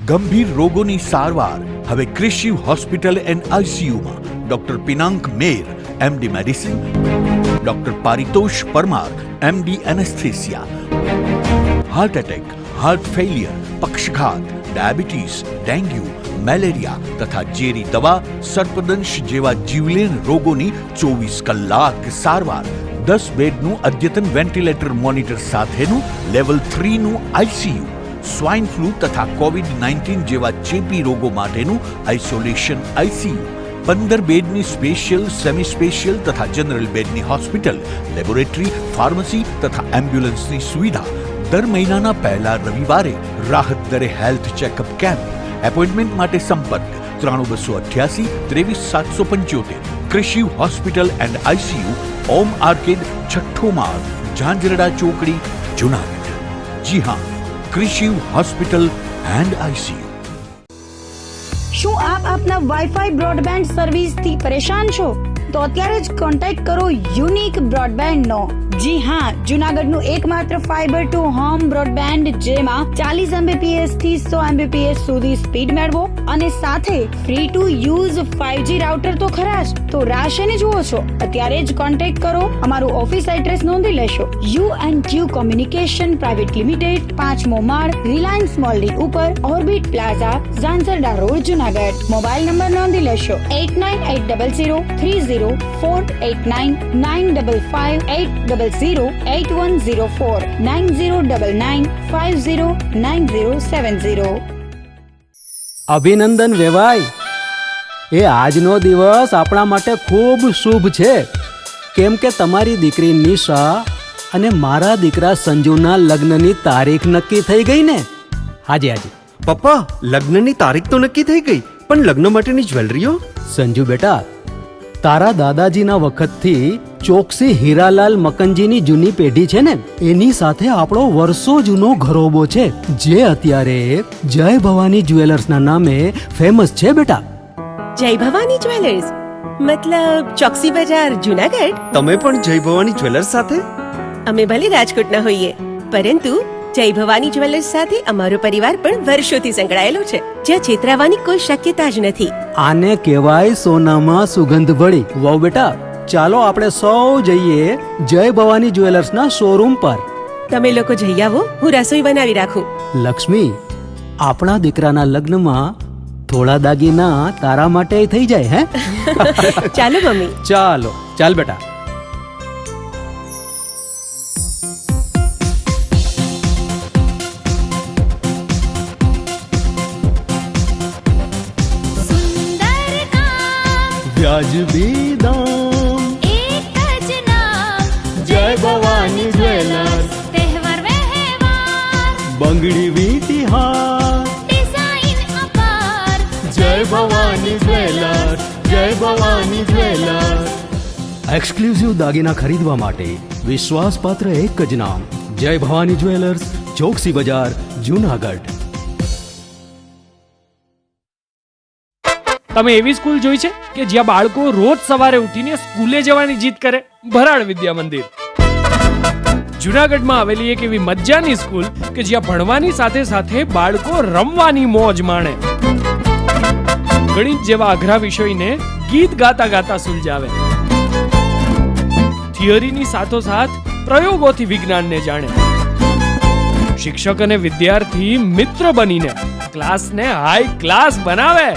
ગંભીર રોગોની સારવાર હવે ક્રિશિવ હોસ્પિટલ એન્ડ આઈસીયુમાં doctor Pinank Mer MD medicine, doctor Paritosh Parmar MD anaesthesia, heart attack, heart failure, પક્ષઘાત, ડાયાબિટીસ, ડેન્ગ્યુ, મેલેરિયા તથા ઝેરી દવા, સર્પદંશ જેવા જીવલેણ રોગોની 24 કલાક સારવાર, 10 બેડનું અદ્યતન વેન્ટિલેટર મોનિટર સાથેનું લેવલ 3નું આઈસીયુ, સ્વાઇન ફ્લૂ તથા કોવિડ-19 જેવા ચેપી રોગો માટેનું આઇસોલેશન આઈસીયુ, 15 બેડની સ્પેશિયલ, સેમી સ્પેશિયલ તથા જનરલ બેડની હોસ્પિટલ, લેબોરેટરી, ફાર્મસી તથા એમ્બ્યુલન્સની સુવિધા, દર મહિનાના પહેલા રવિવારે રાહત દરે હેલ્થ ચેકઅપ કેમ્પ. એપોઇન્ટમેન્ટ માટે સંપર્ક 9288 23775. Krishiv hospital and ICU, Om arcade, છઠ્ઠો માળ, ઝાંઝરડા ચોકડી, જુનાગઢ. જી હા, ક્રિશિવ હોસ્પિટલ એન્ડ આઈસીયુ. શું આપ આપના વાઈફાઈ બ્રોડબેન્ડ સર્વિસથી પરેશાન છો? તો અત્યારે જ કોન્ટેક્ટ કરો યુનિક બ્રોડબેન્ડ નો. જી હા, જુનાગઢનું એકમાત્ર ફાઈબર ટુ હોમ બ્રોડબેન્ડ, જેમાં 40 Mbps થી 100 Mbps સુધી સ્પીડ મેળવો અને સાથે free to use 5G router તો ખરા જ. તો રાહ શેની જુઓ છો? અત્યારે જ કોન્ટેક્ટ કરો. અમારું ઓફિસ એડ્રેસ નોંધી લેશો. U&Q કોમ્યુનિકેશન પ્રાઇવેટ લિમિટેડ, 5મો માળ, રિલાયન્સ મોલની ઉપર, orbit plaza, Zanzarda road, Junagadh. Mobile number નોંધી લેશો 89800304899558008104 9099509070. અભિનંદન વેવાય. એ આજનો દિવસ આપણા માટે ખૂબ શુભ છે, કેમ કે તમારી દીકરી નિશા અને મારા દીકરા સંજુના લગ્નની તારીખ નક્કી થઈ ગઈ ને. હાજી હાજી પપ્પા, લગ્નની તારીખ તો નક્કી થઈ ગઈ, પણ લગ્ન માટેની જ્વેલરીઓ? સંજુ બેટા, તારા દાદાજીના વખતથી ચોકસી હીરાલાલ મકનજીની જૂની પેઢી છે ને, એની સાથે આપણો વર્ષો જૂનો ઘરોબો છે, જે અત્યારે જય ભવાની જ્વેલર્સના નામે ફેમસ છે બેટા. જય ભવાની જ્વેલર્સ મતલબ ચોકસી બજાર, જુનાગઢ? તમે પણ જય ભવાની જ્વેલર્સ સાથે? અમે ભલે રાજકોટના હોઈએ, પરંતુ જય ભવાની જ્વેલર્સ સાથે અમારો પરિવાર પણ વર્ષોથી સંકળાયેલો છે, જ્યાં છેતરાવાની કોઈ શક્યતા જ નથી. આને કહેવાય સોનામાં સુગંધ ભળી. વાવ બેટા, ચાલો આપણે સૌ જઈએ જય ભવાની જ્વેલર્સના શોરૂમ પર. તમે લોકો જઈ આવો, હું રસોઈ બનાવી રાખું. લક્ષ્મી, આપણા દીકરાના લગ્નમાં થોડા દાગીના તારા માટે થઈ જાય. હે ચાલો મમ્મી. ચાલો ચાલ બેટા. વ્યાજબી દામ, એક જ નામ, જય ભવાની જ્વેલર્સ. તહેવાર વ્યવહાર, બંગડી વીંટી હાર, ડિઝાઇન અપાર, જય ભવાની જ્વેલર્સ, જય ભવાની જ્વેલર્સ. એક્સક્લુઝિવ દાગીના ખરીદવા માટે વિશ્વાસપાત્ર એક જ નામ, જય ભવાની જ્વેલર્સ, ચોકસી બજાર, જુનાગઢ. તમે એવી સ્કૂલ જોઈ છે કે જ્યાં બાળકો રોજ સવારે ઉઠીને સ્કૂલે જવાની જીદ કરે? ભરાડ વિદ્યા મંદિર. જુનાગઢમાં આવેલી એક એવી મજાની સ્કૂલ કે જ્યાં ભણવાની સાથે સાથે બાળકો રમવાની મોજ માણે. ગણિત જેવા અઘરા વિષયને ગીત ગાતા ગાતા સુલઝાવે. થિયરીની સાથોસાથ પ્રયોગોથી વિજ્ઞાનને જાણે. શિક્ષક અને વિદ્યાર્થી મિત્ર બનીને ક્લાસને હાઈ ક્લાસ બનાવે.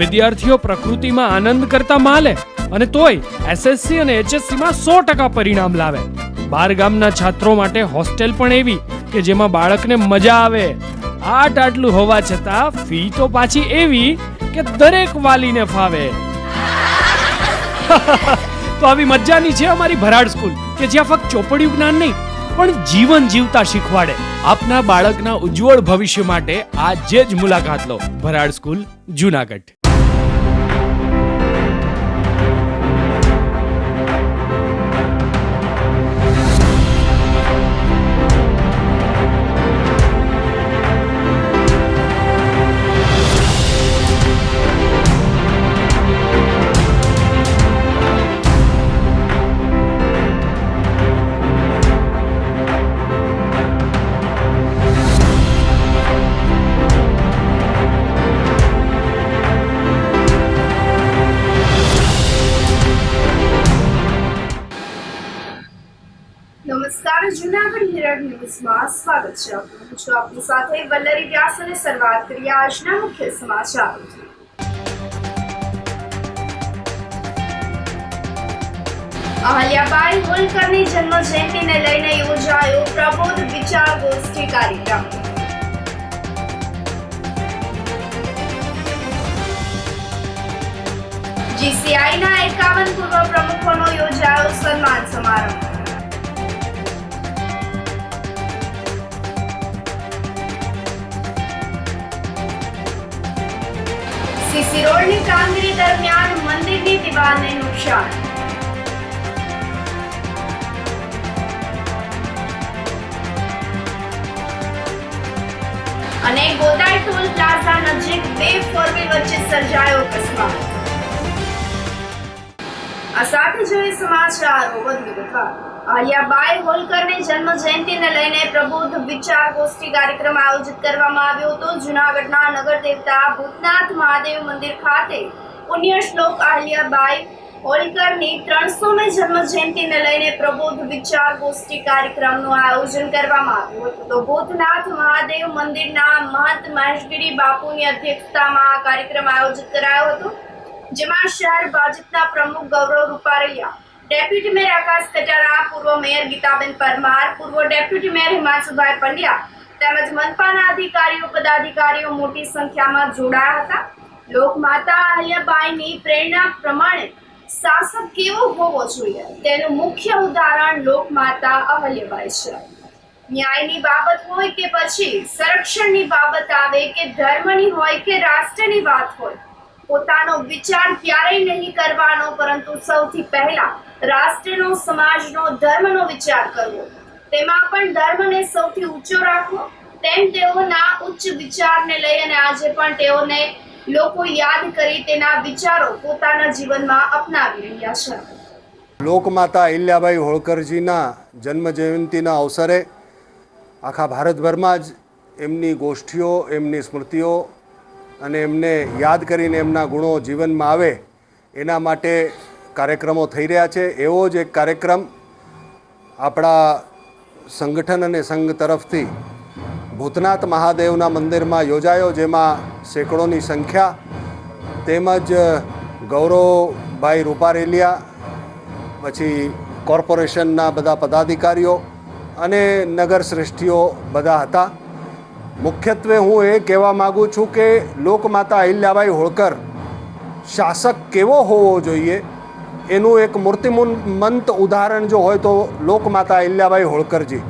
વિદ્યાર્થીઓ પ્રકૃતિમાં આનંદ કરતા માલે અને તોય એસએસસી અને એચએસસી માં 100% પરિણામ લાવે. બાર ગામના છાત્રો માટે હોસ્ટેલ પણ એવી કે જેમાં બાળકને મજા આવે. આટલું હોવા છતાં ફી તો પાછી એવી કે દરેક વાલીને ફાવે. તો આવી મજાની છે અમારી ભરાડ સ્કૂલ કે જ્યાં ફક્ત ચોપડિયું જ્ઞાન નહીં પણ જીવન જીવતા શીખવાડે. આપના બાળકના ઉજ્જવળ ભવિષ્ય માટે આજે જ મુલાકાત લો. ભરાડ સ્કૂલ, જુનાગઢ. નમસ્કાર, જૂનાગઢ મિરર ન્યૂઝમાં સ્વાગત છે આપનું. હું છું આપની સાથે વલ્લરી વ્યાસ અને શરૂઆત કરીએ આજના મુખ્ય સમાચારોથી. અહલ્યાબાઈ હોલકરની જન્મ જયંતિને લઈને યોજાયો પ્રબોધ વિચાર ગોષ્ઠી કાર્યક્રમ. જીસીઆઈના 51 પૂર્વ પ્રમુખોનો યોજાયો સન્માન સમારંભ. સીસી રોડની કામગીરી દરમિયાન મંદિરની દિવાલને નુકસાન. અને ગોદાઈ ટોલ પ્લાઝા નજીક બે ફોરવ્હીલ વચ્ચે સર્જાયો અકસ્માત. આ સાથે જોઈએ સમાચારો વધુ વિગતવાર. અહલ્યાબાઈ હોલકરની જન્મ જયંતિને લઈને પ્રબોધ વિચાર ગોષ્ઠી કાર્યક્રમ આયોજિત કરવામાં આવ્યો હતો. જૂનાગઢના નગર દેવતા ભૂતનાથ મહાદેવ મંદિર ખાતે પુણ્ય શ્લોક અહલ્યાબાઈ હોલકરની 300મી જન્મ જયંતિને લઈને પ્રબોધ વિચાર ગોષ્ઠી કાર્યક્રમનું આયોજન કરવામાં આવ્યું હતું. તો ભૂતનાથ મહાદેવ મંદિરના મહંત મહેશગીરી બાપુની અધ્યક્ષતામાં આ કાર્યક્રમ આયોજિત કરાયો હતો, જેમાં શહેર ભાજપના પ્રમુખ ગૌરવ રૂપારેલિયા, ડેપ્યુટી મેયર આકાશ કટારા, પૂર્વ મેયર ગીતાબેન પરમાર, પૂર્વ ડેપ્યુટી મેયર હિમાંશુભાઈ પંડ્યા તેમજ મનપાના અધિકારીઓ પદાધિકારીઓ મોટી સંખ્યામાં જોડાયા હતા. લોકમાતા અહલ્યાબાઈની પ્રેરણા પ્રમાણે શાસક કેવો હોવો જોઈએ તેનું મુખ્ય ઉદાહરણ લોકમાતા અહલ્યાબાઈ છે. ન્યાયની બાબત હોય કે પછી સંરક્ષણની બાબત આવે કે ધર્મની હોય કે રાષ્ટ્રની વાત હોય, પોતાનો વિચાર ક્યારેય નહીં કરવાનો, પરંતુ સૌથી પહેલા રાષ્ટ્રનો, સમાજનો, ધર્મનો વિચાર કરવો, તેમાં પણ ધર્મને સૌથી ઊંચો રાખવો. તેમ તેઓના ઉચ્ચ વિચારને લઈ અને આજે પણ તેઓને લોકો યાદ કરી તેના વિચારો પોતાના જીવનમાં અપનાવી રહ્યા છે. લોકમાતા અહિલ્યાબાઈ હોળકરજીના જન્મ જયંતિના અવસરે આખા ભારતભરમાં જ એમની ગોષ્ઠીઓ, એમની સ્મૃતિઓ અને એમને યાદ કરીને એમના ગુણો જીવનમાં આવે એના માટે કાર્યક્રમો થઈ રહ્યા છે. એવો જ એક કાર્યક્રમ આપણા સંગઠન અને સંઘ તરફથી ભૂતનાથ મહાદેવના મંદિરમાં યોજાયો, જેમાં સેંકડોની સંખ્યા તેમજ ગૌરવભાઈ રૂપારેલિયા, પછી કોર્પોરેશનના બધા પદાધિકારીઓ અને નગર શ્રેષ્ઠીઓ બધા હતા. મુખ્યત્વે હું એ કહેવા માગું છું કે લોકમાતા અહિલ્યાબાઈ હોળકર શાસક કેવો હોવો જોઈએ એનું એક મૂર્તિમંત ઉદાહરણ જો હોય તો લોકમાતા અહિલ્યાબાઈ હોળકરજી.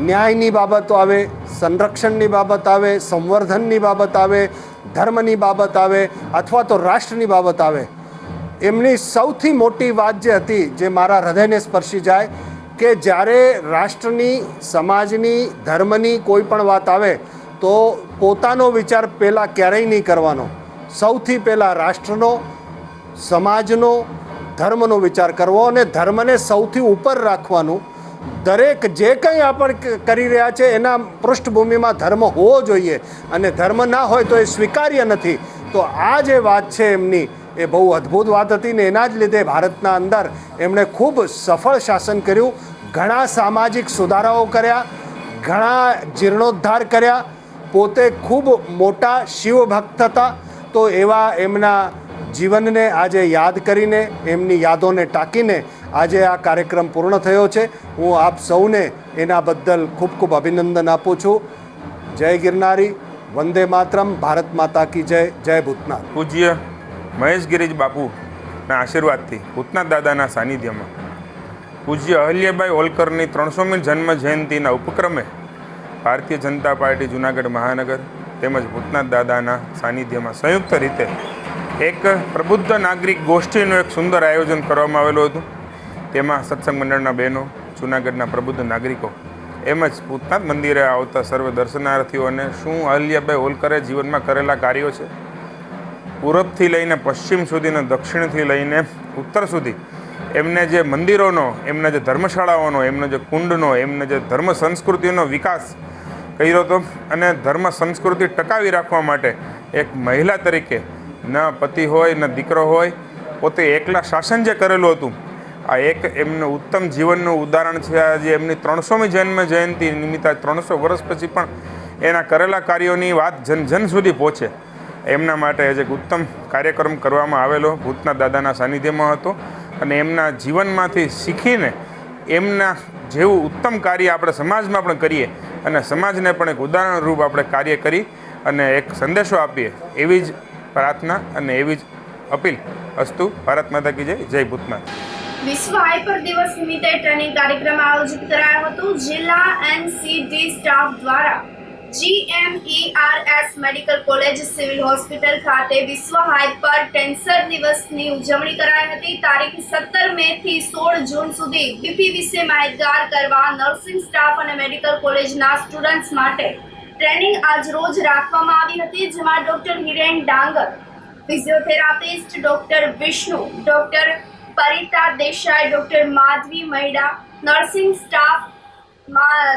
ન્યાયની બાબતો આવે, સંરક્ષણની બાબત આવે, સંવર્ધનની બાબત આવે, ધર્મની બાબત આવે અથવા તો રાષ્ટ્રની બાબત આવે, એમની સૌથી મોટી વાત જે હતી, જે મારા હૃદયને સ્પર્શી જાય, કે જ્યારે રાષ્ટ્રની, સમાજની, ધર્મની કોઈ પણ વાત આવે તો પોતાનો વિચાર પહેલાં ક્યારેય નહીં કરવાનો. સૌથી પહેલાં રાષ્ટ્રનો, સમાજનો, ધર્મનો વિચાર કરવો અને ધર્મને સૌથી ઉપર રાખવાનું. દરેક જે કંઈ આપણે કરી રહ્યા છે એના પૃષ્ઠભૂમિમાં ધર્મ હોવો જોઈએ અને ધર્મ ના હોય તો એ સ્વીકાર્ય નથી. તો આ જે વાત છે એમની, એ બહુ અદ્ભુત વાત હતી ને એના જ લીધે ભારતના અંદર એમણે ખૂબ સફળ શાસન કર્યું, ઘણા સામાજિક સુધારાઓ કર્યા, ઘણા જીર્ણોદ્ધાર કર્યા, પોતે ખૂબ મોટા શિવભક્ત હતા. તો એવા એમના જીવનને આજે યાદ કરીને, એમની યાદોને ટાંકીને આજે આ કાર્યક્રમ પૂર્ણ થયો છે. હું આપ સૌને એના બદલ ખૂબ ખૂબ અભિનંદન આપું છું. જય ગિરનારી, વંદે માતરમ, ભારત માતા કી જય, જય ભૂતનાથ. પૂજ્ય મહેશગીરી બાપુના આશીર્વાદથી ભૂતનાથ દાદાના સાનિધ્યમાં પૂજ્ય અહલ્યાબાઈ હોલકરની 300મી જન્મ જયંતિના ઉપક્રમે ભારતીય જનતા પાર્ટી જૂનાગઢ મહાનગર તેમજ ભૂતનાથ દાદાના સાનિધ્યમાં સંયુક્ત રીતે એક પ્રબુદ્ધ નાગરિક ગોષ્ઠીનું એક સુંદર આયોજન કરવામાં આવેલું હતું. તેમાં સત્સંગ મંડળના બહેનો, જૂનાગઢના પ્રબુદ્ધ નાગરિકો એમજ ભૂતનાથ મંદિરે આવતા સર્વ દર્શનાર્થીઓને શું અહલ્યાબાઈ હોલકરે જીવનમાં કરેલા કાર્યો છે, પૂરબથી લઈને પશ્ચિમ સુધી અને દક્ષિણથી લઈને ઉત્તર સુધી એમને જે મંદિરોનો, એમના જે ધર્મશાળાઓનો, એમનો જે કુંડનો, એમને જે ધર્મ સંસ્કૃતિનો વિકાસ કર્યો હતો અને ધર્મ સંસ્કૃતિ ટકાવી રાખવા માટે એક મહિલા તરીકે ન પતિ હોય ન દીકરો હોય, પોતે એકલા શાસન જે કરેલું હતું આ એક એમનું ઉત્તમ જીવનનું ઉદાહરણ છે. આજે એમની 300મી જન્મ જયંતિ નિમિત્તે 300 વર્ષ પછી પણ એના કરેલા કાર્યોની વાત જન જન સુધી પહોંચે એમના માટે આજે એક ઉત્તમ કાર્યક્રમ કરવામાં આવેલો ભૂતના દાદાના સાનિધ્યમાં હતો. અને એમના જીવનમાંથી શીખીને એમના જેવું ઉત્તમ કાર્ય આપણે સમાજમાં પણ કરીએ અને સમાજને પણ એક ઉદાહરણ રૂપ આપણે કાર્ય કરી અને એક સંદેશો આપીએ એવી જ પ્રાર્થના અને એવી જ અપીલ. અસ્તુ. ભારત માતા કી જય. જય ભૂતનાથ. વિશ્વ હાઇપર દિવસ નિમિત્તે ટ્રેનિંગ કાર્યક્રમ આયોજિત કરાયો હતો. જિલ્લા NCD સ્ટાફ દ્વારા GMERS medical college civil hospital ખાતે વિશ્વ હાઇપર ટેન્શન દિવસની ઉજવણી કરાઈ હતી. તારીખ 17 મે થી 16 જૂન સુધી બીપી વિશે માહિતગાર કરવા નર્સિંગ સ્ટાફ અને મેડિકલ કોલેજના સ્ટુડન્ટ્સ માટે ટ્રેનિંગ આજ રોજ રાખવામાં આવી હતી, જેમાં doctor Hiren Dangar, physiotherapist doctor Vishnu, doctor Parita Desai, doctor Madhavi Maida, nursing staff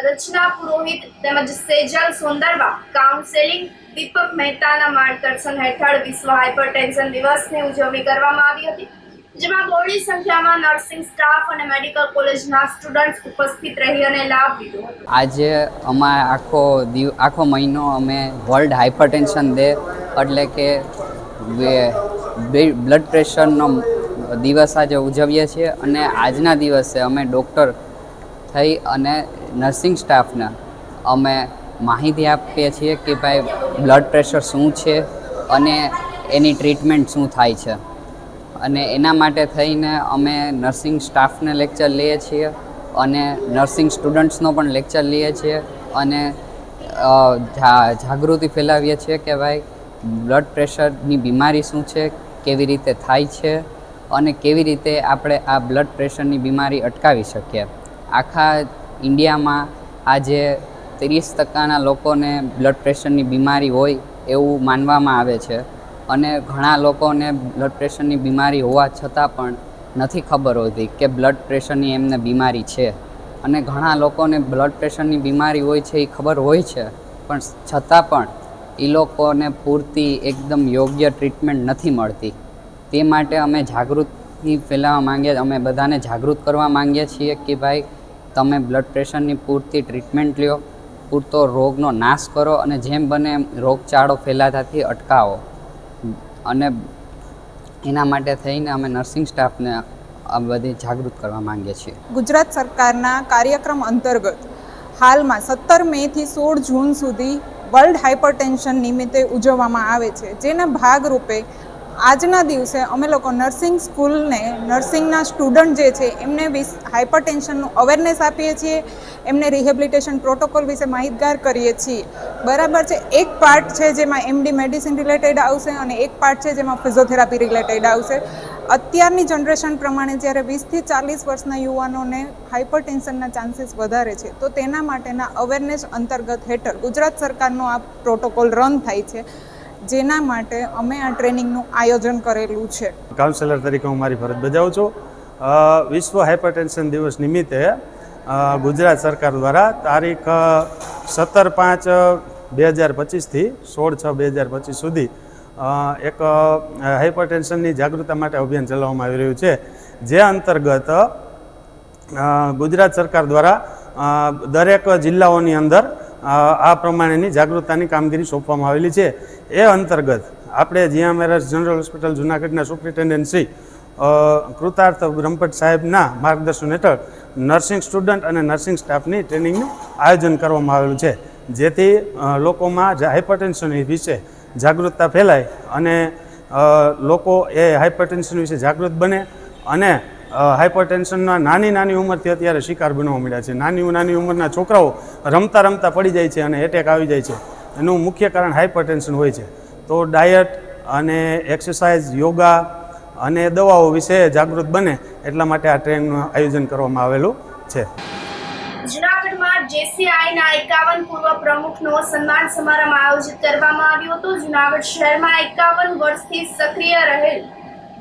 Rachana Purohit તેમજ સેજલ સોંદરવા, કાઉન્સેલિંગ દીપક મહેતાના માર્ગદર્શન હેઠળ વિશ્વ હાઇપરટેન્શન દિવસની ઉજવણી કરવામાં આવી હતી, જેમાં બહોળી સંખ્યામાં નર્સિંગ સ્ટાફ અને મેડિકલ કોલેજના સ્ટુડન્ટ્સ ઉપસ્થિત રહી અને લાભ લીધો હતો. આજે અમારે આખો મહિનો અમે વર્લ્ડ હાઇપરટેન્શન ડે એટલે કે બ્લડ પ્રેશરનો દિવસ આજે ઉજવીએ છીએ. અને આજના દિવસે અમે ડૉક્ટર થઈ અને નર્સિંગ સ્ટાફને અમે માહિતી આપીએ છીએ કે ભાઈ બ્લડ પ્રેશર શું છે અને એની ટ્રીટમેન્ટ શું થાય છે. અને એના માટે થઈને અમે નર્સિંગ સ્ટાફને લેક્ચર લઈએ છીએ અને નર્સિંગ સ્ટુડન્ટ્સનો પણ લેક્ચર લઈએ છીએ અને જાગૃતિ ફેલાવીએ છીએ કે ભાઈ બ્લડ પ્રેશરની બીમારી શું છે, કેવી રીતે થાય છે અને કેવી રીતે આપણે આ બ્લડ પ્રેશરની બીમારી અટકાવી શકીએ. આખા ઇન્ડિયામાં આજે 30% લોકોને બ્લડ પ્રેશરની બીમારી હોય એવું માનવામાં આવે છે અને ઘણા લોકોને બ્લડ પ્રેશરની બીમારી હોવા છતાં પણ નથી ખબર હોતી કે બ્લડ પ્રેશરની એમને બીમારી છે. અને ઘણા લોકોને બ્લડ પ્રેશરની બીમારી હોય છે એ ખબર હોય છે પણ છતાં પણ એ લોકોને પૂરતી એકદમ યોગ્ય ટ્રીટમેન્ટ નથી મળતી. તે માટે અમે જાગૃતિ ફેલાવવા માંગીએ, અમે બધાને જાગૃત કરવા માંગીએ છીએ કે ભાઈ તમે બ્લડ પ્રેશરની પૂરતી ટ્રીટમેન્ટ લ્યો, પૂરતો રોગનો નાશ કરો અને જેમ બને એમ રોગચાળો ફેલાતાથી અટકાવો. અને એના માટે થઈને અમે નર્સિંગ સ્ટાફને આ બધી જાગૃત કરવા માંગીએ છીએ. ગુજરાત સરકારના કાર્યક્રમ અંતર્ગત હાલમાં 17 મે થી 16 જૂન સુધી વર્લ્ડ હાઇપરટેન્શન નિમિત્તે ઉજવવામાં આવે છે, જેના ભાગરૂપે આજના દિવસે અમે લોકો નર્સિંગ સ્કૂલને નર્સિંગના સ્ટુડન્ટ જે છે એમને હાઇપરટેન્શનનું અવેરનેસ આપીએ છીએ, એમને રિહેબિલિટેશન પ્રોટોકોલ વિશે માહિતગાર કરીએ છીએ. બરાબર છે. એક પાર્ટ છે જેમાં MD મેડિસિન રિલેટેડ આવશે અને એક પાર્ટ છે જેમાં ફિઝિયોથેરાપી રિલેટેડ આવશે. અત્યારની જનરેશન પ્રમાણે જ્યારે 20 થી 40 વર્ષના યુવાનોને હાઇપરટેન્શનના ચાન્સીસ વધારે છે, તો તેના માટેના અવેરનેસ અંતર્ગત હેઠળ ગુજરાત સરકારનો આ પ્રોટોકોલ રન થાય છે, જેના માટે અમે આ ટ્રેનિંગનું આયોજન કરેલું છે. કાઉન્સેલર તરીકે હું મારી ફરજ બજાવું છું. વિશ્વ હાઇપરટેન્શન દિવસ નિમિત્તે ગુજરાત સરકાર દ્વારા તારીખ 17/5/2025થી 16/6/2025 સુધી એક હાઇપરટેન્શનની જાગૃતતા માટે અભિયાન ચલાવવામાં આવી રહ્યું છે, જે અંતર્ગત ગુજરાત સરકાર દ્વારા દરેક જિલ્લાઓની અંદર આ પ્રમાણેની જાગૃતતાની કામગીરી સોંપવામાં આવેલી છે. એ અંતર્ગત આપણે GMERS જનરલ હોસ્પિટલ જૂનાગઢના સુપ્રિન્ટેન્ડન્ટ શ્રી કૃતાર્થ બ્રહ્મભટ્ટ સાહેબના માર્ગદર્શન હેઠળ નર્સિંગ સ્ટુડન્ટ અને નર્સિંગ સ્ટાફની ટ્રેનિંગનું આયોજન કરવામાં આવેલું છે, જેથી લોકોમાં હાઇપરટેન્શન વિશે જાગૃતતા ફેલાય અને લોકો એ હાઇપરટેન્શન વિશે જાગૃત બને અને હાઇપરટેન્શનના નાની ઉંમરથી અત્યારે શિકાર બનવા મળ્યા છે. નાની ઉંમરના છોકરાઓ રમતા રમતા પડી જાય છે અને એટેક આવી જાય છે. એનું મુખ્ય કારણ હાઇપરટેન્શન હોય છે. તો ડાયટ અને એક્સરસાઇઝ, યોગા અને દવાઓ વિશે જાગૃત બને એટલા માટે આ ટ્રેનિંગનું આયોજન કરવામાં આવેલું છે. જૂનાગઢમાં JCIના 51 પૂર્વ પ્રમુખનો સન્માન સમારંભ આયોજિત કરવામાં આવ્યો હતો. જૂનાગઢ શહેરમાં 51 વર્ષથી સક્રિય રહેલ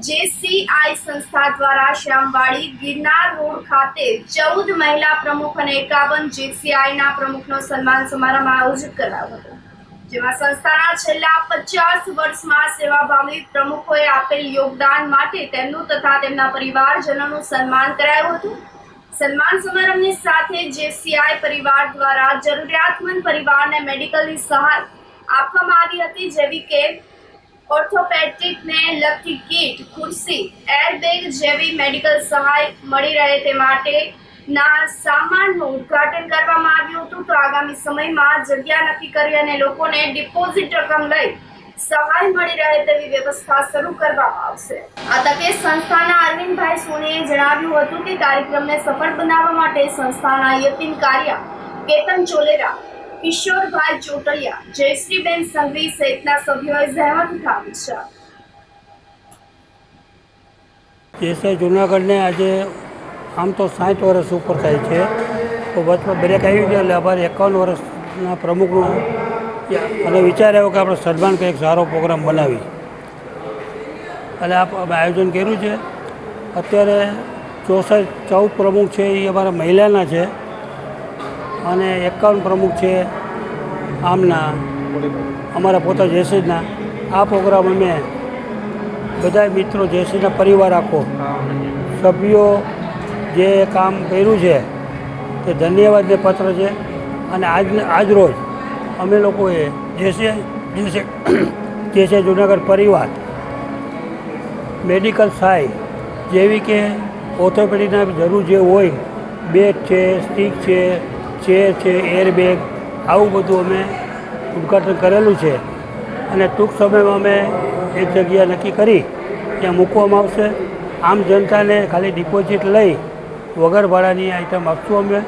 JCI સંસ્થા દ્વારા શ્યામવાડી ગિરનાર રોડ ખાતે 14 મહિલા પ્રમુખ અને 51 JCIના પ્રમુખનો સન્માન સમારંભ આયોજિત કરાયો હતો, જેમાં સંસ્થાના છેલ્લા 50 વર્ષમાં સેવાભાવી પ્રમુખોએ આપેલ યોગદાન માટે તેમનું તથા તેમના પરિવારજનોનું સન્માન કરાયું હતું. સન્માન સમારંભની સાથે જેસીઆઈ પરિવાર દ્વારા જરૂરિયાતમંદ પરિવારને મેડિકલની સહાય આપવામાં આવી હતી, જેવી કે ઓર્થોપેડિકને લગતી કીટ, ખુરશી, એરબેગ જેવી મેડિકલ સહાય મળી રહે તે માટેના સામાનનું ઉદ્ઘાટન કરવામાં આવ્યું હતું. તો આગામી સમયમાં જગ્યા નક્કી કરી અને લોકોને ડિપોઝિટ રકમ લઈ સહાય મળી રહે તેવી વ્યવસ્થા શરૂ કરવામાં આવશે. આ તકે સંસ્થાના અરવિંદભાઈ સોનીએ જણાવ્યું હતું કે કાર્યક્રમને સફળ બનાવવા માટે સંસ્થાના યતીમ કાર્યા કેતન ચોલેરા, કિશોરભાઈ ચોટલિયા, જયશ્રીબેન સંઘવી સહિતના સભ્યોએ જહેમત ઉઠાવી છે. જેસીઆઈ જુનાગઢને આજે આમ તો 60 વર્ષ ઉપર થાય છે, તો વચમાં બ્રેક આવી ગયો એટલે અમારે 51 વર્ષના પ્રમુખનું અને વિચાર આવ્યો કે આપણે સન્માન કંઈક સારો પ્રોગ્રામ બનાવી અને અમે આયોજન કર્યું છે. અત્યારે 14 પ્રમુખ છે એ અમારા મહિલાના છે અને 51 પ્રમુખ છે આમના અમારા પોતા જેસીના. આ પ્રોગ્રામ અમે બધા મિત્રો જેસીના પરિવાર આખો સભ્યો જે કામ કર્યું છે તે ધન્યવાદને પત્ર છે. અને આજ રોજ અમે લોકોએ જેસીઆઈ જુનાગઢ પરિવાર મેડિકલ સહાય જેવી કે ઓર્થોપેડિકના જરૂર જે હોય, બેડ છે, સ્ટીક છે, ચેર છે, એરબેગ, આવું બધું અમે ઉદ્ઘાટન કરેલું છે અને ટૂંક સમયમાં અમે એક જગ્યા નક્કી કરી ત્યાં મૂકવામાં આવશે. આમ જનતાને ખાલી ડિપોઝિટ લઈ વગર ભાડાની આઈટમ આપશું અમે.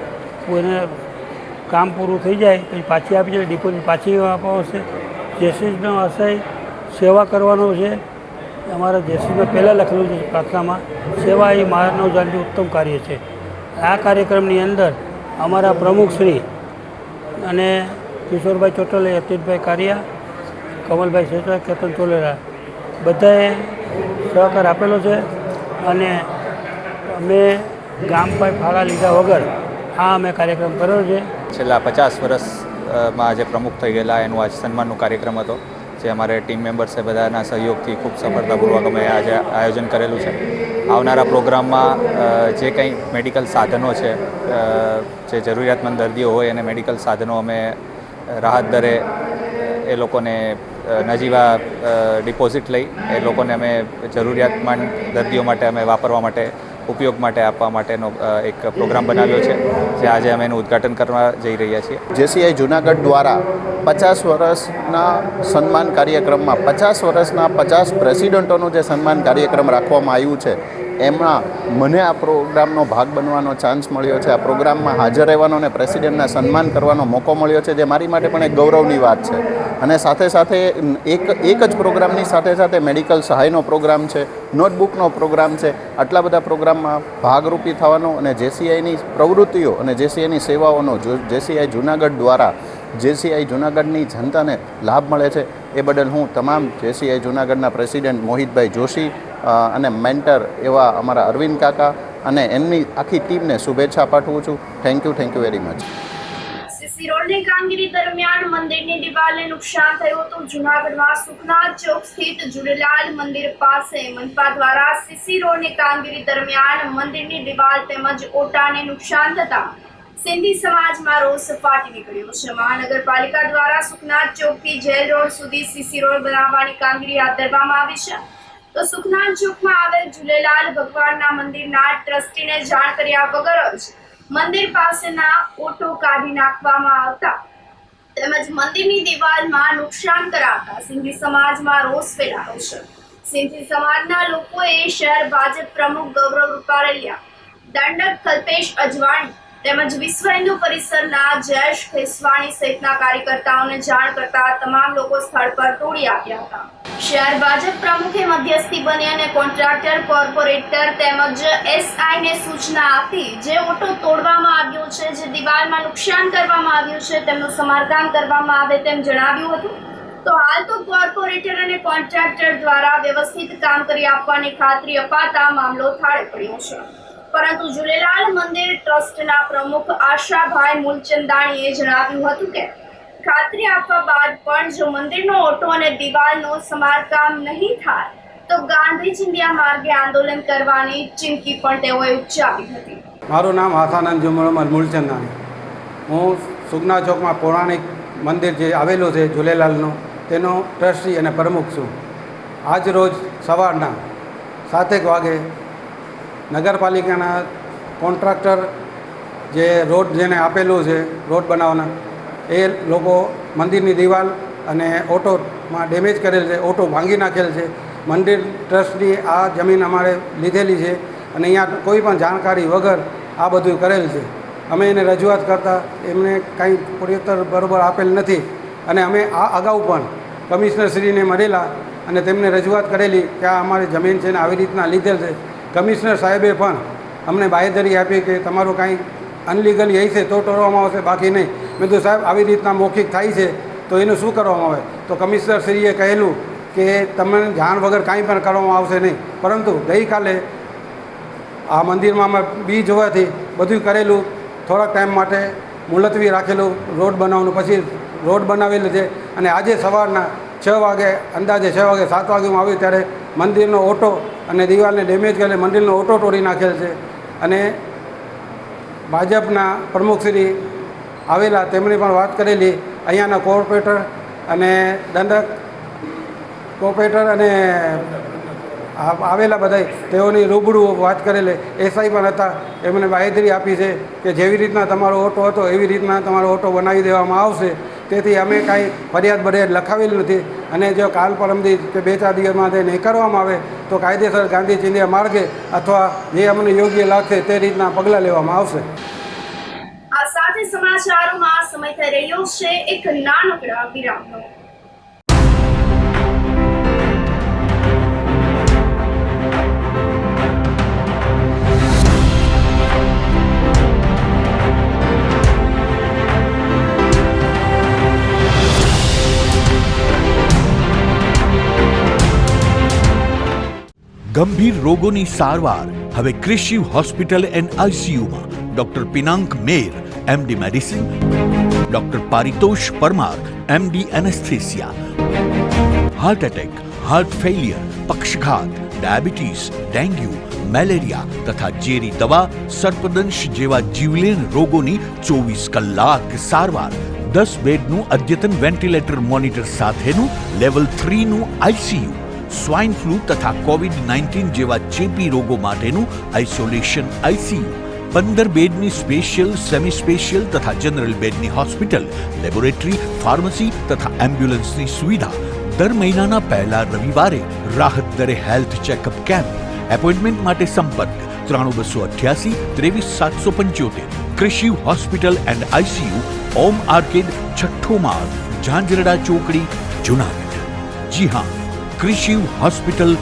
કોઈને કામ પૂરું થઈ જાય પછી પાછી આપી જાય, ડિપોઝિટ પાછી આપવા આવશે. જેસીનો આશય સેવા કરવાનો છે. અમારા જેસીમાં પહેલાં લખેલું છે પ્રાર્થનામાં, સેવા એ માનવ જાતનું ઉત્તમ કાર્ય છે. આ કાર્યક્રમની અંદર અમારા પ્રમુખશ્રી અને કિશોરભાઈ ચોટલે, અતિતભાઈ કારિયા, કમલભાઈ શેઠા, કેતન ચોલેરા બધાએ સહકાર આપેલો છે અને અમે ગામ પર ફાળા લીધા વગર આ અમે કાર્યક્રમ કર્યો છે. છેલ્લા 50 વર્ષમાં જે પ્રમુખ થઈ ગયેલા એનું આજ સન્માનનો કાર્યક્રમ હતો, જે અમારે ટીમ મેમ્બર્સે બધાના સહયોગથી ખૂબ સફળતાપૂર્વક અમે આજે આયોજન કરેલું છે. આવનારા પ્રોગ્રામમાં જે કંઈ મેડિકલ સાધનો છે, જે જરૂરિયાતમંદ દર્દીઓ હોય અને મેડિકલ સાધનો અમે રાહત દરે એ લોકોને નજીવા ડિપોઝિટ લઈ એ લોકોને અમે જરૂરિયાતમંદ દર્દીઓ માટે અમે વાપરવા માટે ઉપયોગ માટે આપવા માટેનો એક પ્રોગ્રામ બનાવ્યો છે, જે આજે અમે એનું ઉદ્ઘાટન કરવા જઈ રહ્યા છીએ. જેસીઆઈ જુનાગઢ દ્વારા 50 વર્ષના સન્માન કાર્યક્રમમાં 50 વર્ષના 50 પ્રેસિડેન્ટોનું જે સન્માન કાર્યક્રમ રાખવામાં આવ્યું છે, એમાં મને આ પ્રોગ્રામનો ભાગ બનવાનો ચાન્સ મળ્યો છે. આ પ્રોગ્રામમાં હાજર રહેવાનો અને પ્રેસિડેન્ટના સન્માન કરવાનો મોકો મળ્યો છે, જે મારી માટે પણ એક ગૌરવની વાત છે. અને સાથે સાથે એક જ પ્રોગ્રામની સાથે સાથે મેડિકલ સહાયનો પ્રોગ્રામ છે, નોટબુકનો પ્રોગ્રામ છે. આટલા બધા પ્રોગ્રામમાં ભાગરૂપી થવાનો અને જેસીઆઈની પ્રવૃત્તિઓ અને જેસીઆઈની સેવાઓનો જેસીઆઈ જુનાગઢ દ્વારા જેસીઆઈ જુનાગઢની જનતાને લાભ મળે છે, એ બદલ હું તમામ જેસીઆઈ જુનાગઢના પ્રેસિડેન્ટ મોહિતભાઈ જોશી અને મેન્ટર એવા અમારા અરવિંદ કાકા અને એમની આખી ટીમને શુભેચ્છા પાઠવું છું. Thank you very much. CC રોડની કામગીરી દરમિયાન મંદિરની દિવાલને નુકસાન થયું હતું. જૂનાગઢમાં સુખનાથ ચોક સ્થિત ઝૂલેલાલ મંદિર પાસે મનપા દ્વારા સીસી રોડની કામગીરી દરમિયાન મંદિરની દિવાલ તેમજ ઓટાને નુકસાન થતા સિંધી સમાજમાં રોષ ફાટી નીકળ્યો છે. મહાનગરપાલિકા દ્વારા સુખનાથ ચોકથી જેલ રોડ સુધી સીસી રોડ બનાવવાની કામગીરી હાથ ધરવામાં આવી છે. તો સુખનાથ ચોકમાં આવેલ ઝૂલેલાલ ભગવાનના મંદિરના ટ્રસ્ટીને જાણ કર્યા વગર જ મંદિર પાસેના ઓટો કાઢી નાખવામાં આવતા તેમજ મંદિરની દિવાલમાં નુકસાન કરાવતા સિંધી સમાજમાં રોષ ફેલાયો છે. સિંધી સમાજના લોકોએ શહેર ભાજપ પ્રમુખ ગૌરવ રૂપારેલિયા, દંડક કલ્પેશ અજવાણી તેમજ વિશ્વ હિન્દુ પરિષદના જયેશ ખેસવાણી સહિતના કાર્યકર્તાઓને જાણ કરતા તમામ લોકો સ્થળ પર દોડી આવ્યા હતા. શહેર ભાજપ પ્રમુખે મધ્યસ્થી બની અને કોન્ટ્રાક્ટર, કોર્પોરેટર તેમજ એસઆઈને સૂચના આપી જે ઓટો તોડવામાં આવ્યો છે, જે દિવાલમાં નુકસાન કરવામાં આવ્યું છે, તેમનું સમારકામ કરવામાં આવે તેમ જણાવ્યું હતું. તો હાલ તો કોર્પોરેટર અને કોન્ટ્રાક્ટર દ્વારા વ્યવસ્થિત કામ કરી આપવાની ખાતરી અપાતા મામલો થાળે પડ્યો છે. પરંતુ ઝૂલેલાલ મંદિર ટ્રસ્ટના પ્રમુખ આશાભાઈ મૂલચંદાણીએ જણાવ્યું હતું કે ખાતરી આપવા બાદ પણ જો મંદિરનો ઓટો અને દિવાલનો સમારકામ નહીં થાય તો ગાંધી ચિંધ્યા માર્ગે આંદોલન કરવાની ચીમકી પણ તેઓએ ઉચ્ચારી હતી. મારું નામ હાસાનંદ જુમરમલ મૂલચંદાણી. હું સુગના ચોકમાં પૌરાણિક મંદિર જે આવેલું છે ઝૂલેલાલનું તેનો ટ્રસ્ટી અને પ્રમુખ છું. આજ રોજ સવારના 7 વાગે નગરપાલિકાના કોન્ટ્રાક્ટર જે રોડ જેને આપેલું છે રોડ બનાવવાના એ લોકો મંદિરની દિવાલ અને ઓટોમાં ડેમેજ કરેલ છે, ઓટો ભાંગી નાખેલ છે. મંદિર ટ્રસ્ટની આ જમીન અમારે લીધેલી છે અને અહીંયા કોઈ પણ જાણકારી વગર આ બધું કરેલ છે. અમે એને રજૂઆત કરતાં એમને કાંઈ પ્રત્યુત્તર બરાબર આપેલ નથી અને અમે આ અગાઉ પણ કમિશનરશ્રીને મળેલા અને તેમને રજૂઆત કરેલી કે આ અમારી જમીન છે ને આવી રીતના લીધેલ છે. કમિશનર સાહેબે પણ અમને બાંહેધરી આપી કે તમારું કાંઈ અનલીગલી હશે તો તોડવામાં આવશે, બાકી નહીં. મેં તો સાહેબ આવી રીતના મૌખિક થાય છે તો એનું શું કરવામાં આવે? તો કમિશનરશ્રીએ કહેલું કે તમને જાણ વગર કાંઈ પણ કરવામાં આવશે નહીં. પરંતુ ગઈકાલે આ મંદિરમાં અમે બીજ હોવાથી બધું કરેલું થોડાક ટાઈમ માટે મુલતવી રાખેલું રોડ બનાવવાનું, પછી રોડ બનાવેલું છે અને આજે સવારના 6 વાગે અંદાજે 6 વાગે 7 વાગે હું આવ્યું ત્યારે મંદિરનો ઓટો અને દિવાલને ડેમેજ કરેલી મંદિરનો ઓટો તોડી નાખેલ છે. અને ભાજપના પ્રમુખશ્રી આવેલા તેમણે પણ વાત કરેલી, અહીંયાના કોર્પોરેટર અને દંડક કોર્પોરેટર અને આવેલા બધા તેઓની રૂબરૂ વાત કરેલી. એસઆઈ પણ હતા, એમણે બાંહેધરી આપી છે કે જેવી રીતના તમારો ઓટો હતો એવી રીતના તમારો ઓટો બનાવી દેવામાં આવશે. તેથી અમે કાંઈ ફરિયાદ બરિયાદ લખાવેલી નથી અને જો કાલ પરમદી કે 2-4 દિવસમાં તે નહીં કરવામાં આવે તો કાયદેસર ગાંધી ચિંધ્યા માર્ગે અથવા જે અમને યોગ્ય લાગશે તે રીતના પગલાં લેવામાં આવશે. આ સાથે સમાચારોમાં સમય થઈ રહ્યો છે એક નાનકડા વિરામનો. ગંભીર રોગોની સારવાર હવે ક્રિશિવ હોસ્પિટલ એન્ડ આઈસીયુમાં doctor Pinank Mer MD medicine, doctor Paritosh Parmar MD anaesthesia, heart attack, heart failure, પક્ષઘાત, ડાયાબિટીસ, ડેન્ગ્યુ, મેલેરિયા તથા ઝેરી દવા, સર્પદંશ જેવા જીવલેણ રોગોની 24 કલાક સારવાર. 10 બેડનું અદ્યતન વેન્ટિલેટર મોનિટર સાથેનું લેવલ 3નું આઈસીયુ, સ્વાઇન ફ્લૂ તથા કોવિડ-19 જેવા ચેપી રોગો માટેનું આઇસોલેશન આઈસીયુ, 15 બેડની સ્પેશિયલ, સેમી સ્પેશિયલ તથા જનરલ બેડની હોસ્પિટલ, લેબોરેટરી, ફાર્મસી તથા એમ્બ્યુલન્સની સુવિધા. દર મહિનાના પહેલા રવિવારે રાહત દરે હેલ્થ ચેકઅપ કેમ્પ. એપોઇન્ટમેન્ટ માટે સંપર્ક 9288 23775. Krishiv hospital and ICU, Om arcade, છઠ્ઠો માળ, ઝાંઝરડા ચોકડી, જુનાગઢ. જી હા, Krishiv hospital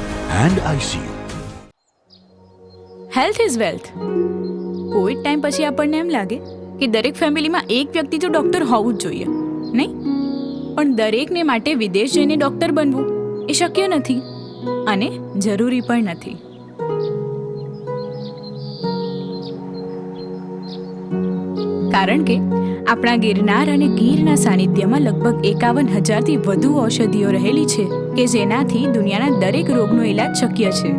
and ICU. Health is wealth. Covid time પછી આપણને એમ લાગે કે દરેક ફેમિલીમાં એક વ્યક્તિ તો ડોક્ટર હોવું જ જોઈએ, નહીં? પણ દરેકને માટે વિદેશ જઈને ડોક્ટર બનવું એ શક્ય નથી અને જરૂરી પણ નથી. કારણ કે આપણા ગિરનાર અને ગીરના સાનિધ્યમાં લગભગ 51,000થી વધુ ઔષધિઓ રહેલી છે કે જેનાથી દુનિયાના દરેક રોગનો ઇલાજ શક્ય છે.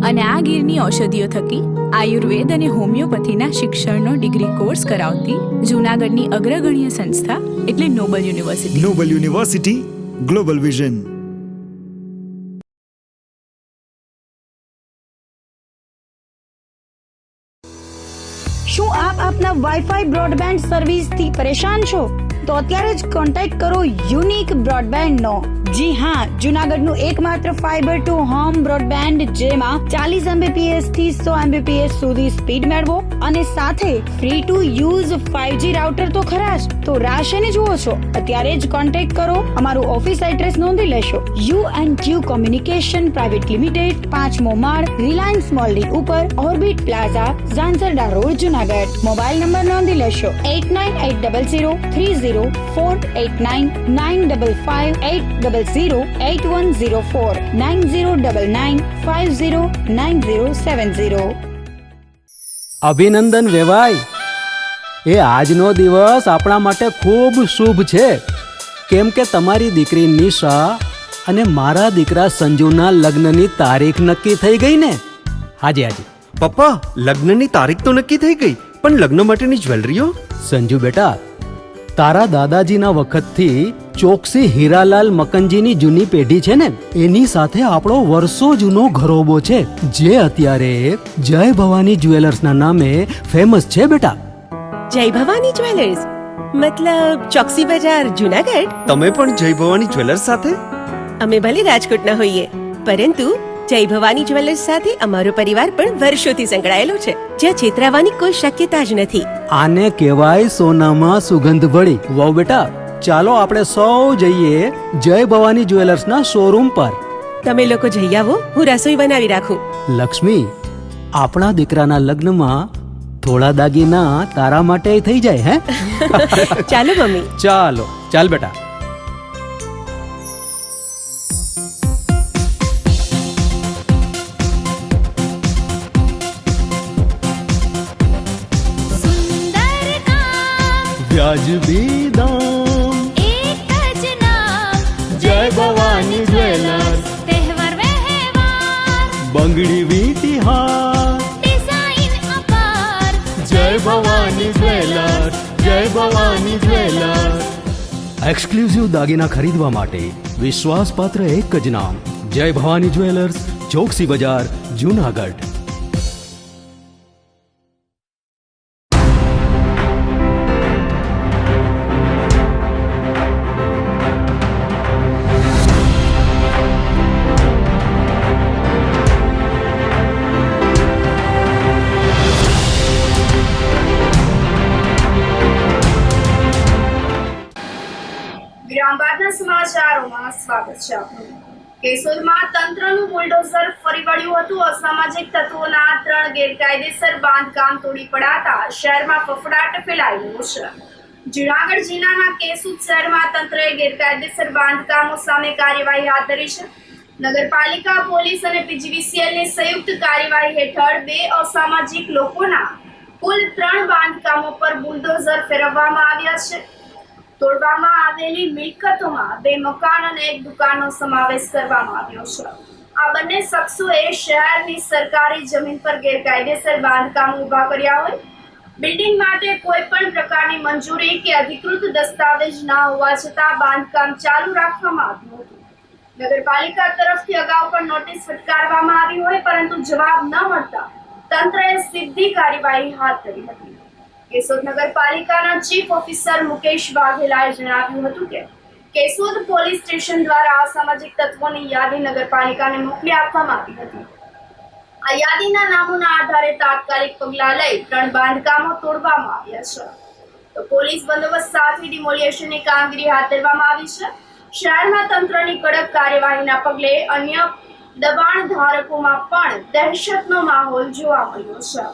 અને આ ગીરની ઔષધિઓ થકી આયુર્વેદ અને હોમિયોપેથીના શિક્ષણનો ડિગ્રી કોર્સ કરાવતી જૂનાગઢની અગ્રગણ્ય સંસ્થા એટલે Noble University. Noble University, global vision. શું આપ આપના વાઈફાઈ બ્રોડબેન્ડ સર્વિસથી પરેશાન છો? તો અત્યારે જ કોન્ટેક્ટ કરો યુનિક બ્રોડબેન્ડ નો. જી હા, જૂનાગઢનું એકમાત્ર ફાઈબર ટુ હોમ બ્રોડબેન્ડ જેમાં 40 Mbps થી 100 Mbps સુધી સ્પીડ મેળવો અને સાથે free to use 5G router તો ખરા જ. તો રાહ શેને જુઓ છો? અત્યારે જ કોન્ટેક્ટ કરો. અમારું ઓફિસ એડ્રેસ નોંધી લેશો. U&Q કોમ્યુનિકેશન પ્રાઇવેટ લિમિટેડ, 5મો માળ, રિલાયન્સ મોલની ઉપર, orbit plaza, Zanzarda road, Junagadh. Mobile number નોંધી લેશો 89803048995580808104 9099509070. અભિનંદન વેવાય. એ આજનો દિવસ આપણા માટે ખૂબ શુભ છે, કેમ કે તમારી દીકરી નિશા અને મારા દીકરા સંજુના લગ્નની તારીખ નક્કી થઈ ગઈ ને. હાજી હાજી. પપ્પા, લગ્નની તારીખ તો નક્કી થઈ ગઈ, પણ લગ્ન માટેની જ્વેલરીઓ? સંજુ બેટા, તારા દાદાજીના વખતથી ચોકસી હીરાલાલ મકનજીની જૂની પેઢી છે ને, એની સાથે આપણો વર્ષો જૂનો ઘરોબો છે, જે અત્યારે જય ભવાની જ્વેલર્સના નામે ફેમસ છે બેટા. જય ભવાની જ્વેલર્સ મતલબ ચોકસી બજાર જુનાગઢ? તમે પણ જય ભવાની જ્વેલર્સ સાથે? અમે ભલે રાજકોટના હોઈએ, પરંતુ જય ભવાની જ્વેલર્સ સાથે અમારો પરિવાર પણ વર્ષોથી સંકળાયેલો છે, જ્યાં છેતરાવાની કોઈ શક્યતા જ નથી. આને કહેવાય સોનામાં સુગંધ ભળી. વાવ બેટા, ચાલો આપણે સૌ જઈએ જય ભવાની જ્વેલર્સના શોરૂમ પર. તમે લોકો જઈ આવો, હું રસોઈ બનાવી રાખું. લક્ષ્મી, આપણા દીકરાના લગ્નમાં થોડા દાગીના તારા માટે થઈ જાય. હે ચાલો મમ્મી. ચાલો ચાલ બેટા. વ્યાજબી દામ, એક જ નામ, જય ભવાની જ્વેલર્સ. તહેવાર વ્યવહાર, બંગડી વીટી હાર, ડિઝાઇન અપાર, જય ભવાની જ્વેલર્સ, જય ભવાની જ્વેલર્સ. એક્સક્લુઝિવ દાગીના ખરીદવા માટે વિશ્વાસપાત્ર એક જ નામ, જય ભવાની જ્વેલર્સ, ચોકસી બજાર, જૂનાગઢ. વિરામબાદના સમાચારોમાં સ્વાગત છે આપનું. કેશોદમાં તંત્રનું બુલડોઝર ફરી વળ્યું હતું. અસામાજિક તત્વોના 3 ગેરકાયદેસર બાંધકામ તોડી પડાતા શહેરમાં ફફડાટ ફેલાઈ ગયો છે. જૂનાગઢ જિલ્લાના કેશોદ શહેરમાં તંત્રએ ગેરકાયદેસર બાંધકામો સામે કાર્યવાહી હાથ ધરી છે. નગરપાલિકા, પોલીસ અને પીજીવીસીએલની સંયુક્ત કાર્યવાહી હેઠળ 2 અસામાજિક લોકોના કુલ 3 બાંધકામો પર બુલડોઝર ફેરવવામાં આવ્યા છે. તોડવામાં આવેલી મિલકતોમાં 2 મકાન અને 1 દુકાનનો સમાવેશ કરવામાં આવ્યો છે. આ બંને શખ્સોએ શહેરની સરકારી જમીન પર ગેરકાયદેસર બાંધકામ ઊભા કર્યા હોય, બિલ્ડિંગ માટે કોઈ પણ પ્રકારની મંજૂરી કે અધિકૃત દસ્તાવેજ ના હોવા છતાં બાંધકામ ચાલુ રાખવામાં આવ્યું હતું. નગરપાલિકા તરફથી અગાઉ પણ નોટિસ ફટકારવામાં આવી હોય, પરંતુ જવાબ ન મળતા તંત્રએ સીધી કાર્યવાહી હાથ ધરી હતી. કેશોદ નગરપાલિકાના ચીફ ઓફિસર મુકેશ વાઘેલાએ જણાવ્યું હતું કે કેશોદ પોલીસ સ્ટેશન દ્વારા અસામાજિક તત્વોની યાદી નગરપાલિકાને મોકલી આપવામાં આવી હતી. આ યાદીના નામોના આધારે તાત્કાલિક પગલાં લઈ 3 બાંધકામો તોડવામાં આવ્યા છે. તો પોલીસ બંદોબસ્ત સાથે ડિમોલિશનની કામગીરી હાથ ધરવામાં આવી છે. શહેરમાં તંત્રની કડક કાર્યવાહીના પગલે અન્ય દબાણ ધારકોમાં પણ દહેશતનો માહોલ જોવા મળ્યો છે.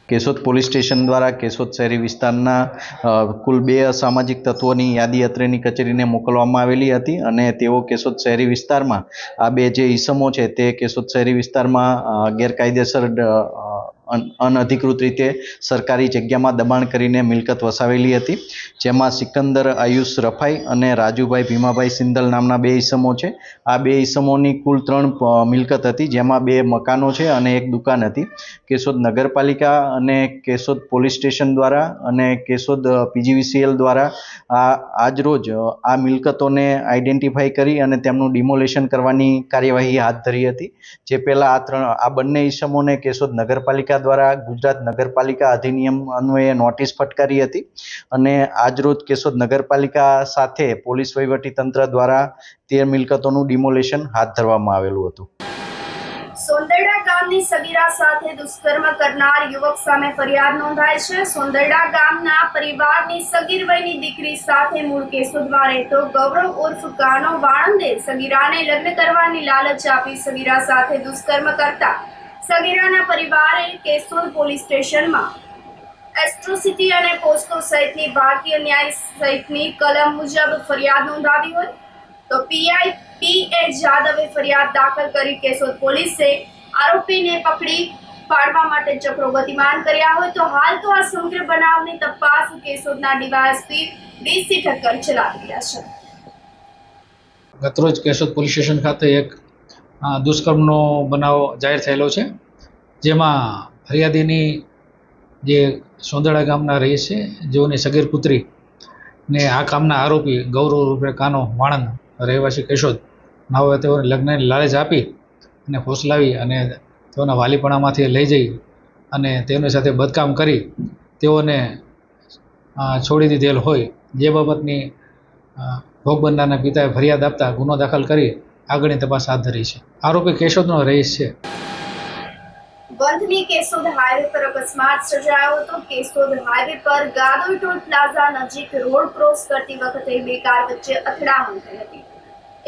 કેશોદ પોલીસ સ્ટેશન દ્વારા કેશોદ શહેરી વિસ્તારના કુલ 2 અસામાજિક તત્વોની યાદી અત્રેની કચેરીને મોકલવામાં આવેલી હતી અને તેઓ કેશોદ શહેરી વિસ્તારમાં આ 2 જે ઈસમો છે તે કેશોદ શહેરી વિસ્તારમાં ગેરકાયદેસર અનઅધિકૃત રીતે સરકારી જગ્યામાં દબાણ કરીને મિલકત વસાવેલી હતી, જેમાં સિકંદર આયુષ રફાઈ અને રાજુભાઈ ભીમાભાઈ સિંદલ નામના 2 ઈસમો છે. આ 2 ઈસમોની કુલ 3 મિલકત હતી, જેમાં 2 મકાનો છે અને 1 દુકાન હતી. કેશોદ નગરપાલિકા અને કેશોદ પોલીસ સ્ટેશન દ્વારા અને કેશોદ પીજીવીસીએલ દ્વારા આજરોજ આ મિલકતોને આઈડેન્ટિફાઈ કરી અને તેમનું ડિમોલેશન કરવાની કાર્યવાહી હાથ ધરી હતી. જે પહેલાં આ બંને ઈસમોને કેશોદ નગરપાલિકા દ્વારા ગુજરાત નગરપાલિકા અધિનિયમ અન્વયે નોટિસ ફટકારી હતી અને આજરોજ કેશોદ નગરપાલિકા સાથે પોલીસ વહીવટી તંત્ર દ્વારા તે મિલકતોનું ડિમોલેશન હાથ ધરવામાં આવેલું હતું. સોંદરડા ગામની સગીરા સાથે દુષ્કર્મ કરનાર યુવક સામે ફરિયાદ નોંધાઈ છે. સોંદરડા ગામના પરિવારની સગીર વયની દીકરી સાથે મૂળ કેશોદમાં રહેતો ગૌરવ ઉર્ફ કાનો વાળંદે સગીરાને લગ્ન કરવાની લાલચ આપી સગીરા સાથે દુષ્કર્મ કરતા સગીરાના પરિવારે કેશોદ પોલીસ સ્ટેશનમાં એટ્રોસિટી અને પોસ્કો સહિતની ભારતીય ન્યાય સહિતની કલમ મુજબ ફરિયાદ નોંધાવી હોય તો પીઆઈ પી.એ. જાદવે ફરિયાદ દાખલ કરી કેશોદ પોલીસે આરોપીને પકડી પાડવા માટે ચક્રો ગતિમાન કર્યા હોય તો હાલ તો આ સમગ્ર બનાવની તપાસ કેશોદના ડીવાયએસપી ડીસી ઠક્કર ચલાવી રહ્યા છે. ગતરોજ કેશોદ પોલીસ સ્ટેશન ખાતે એક દુષ્કર્મનો બનાવ જાહેર થયેલો છે, જેમાં ફરિયાદીની જે સોંદડા ગામના રહે છે, જેઓની સગીર પુત્રી ને આ કામના આરોપી ગૌરવ રૂપે કાનો વાણંદ રહેવાસી કેશોદ નાઓએ તેઓને લગ્નની લાલચ આપી અને ફોસલાવી અને તેઓના વાલીપણામાંથી લઈ જઈ અને તેઓની સાથે બદકામ કરી તેઓને છોડી દીધેલ હોય, જે બાબતની ભોગ બનનારના પિતાએ ફરિયાદ આપતા ગુનો દાખલ કરી આગળની તપાસ હાથ ધરી છે. આરોપી કેશોદનો રહીશ છે. બંધની કેશોદ હાઈવે પર અકસ્માત સર્જાયો હતો. કેશોદ હાઈવે પર ગાદોઈ ટોલ પ્લાઝા નજીક રોડ ક્રોસ કરતી વખતે બે કાર વચ્ચે અથડામણ થઈ હતી.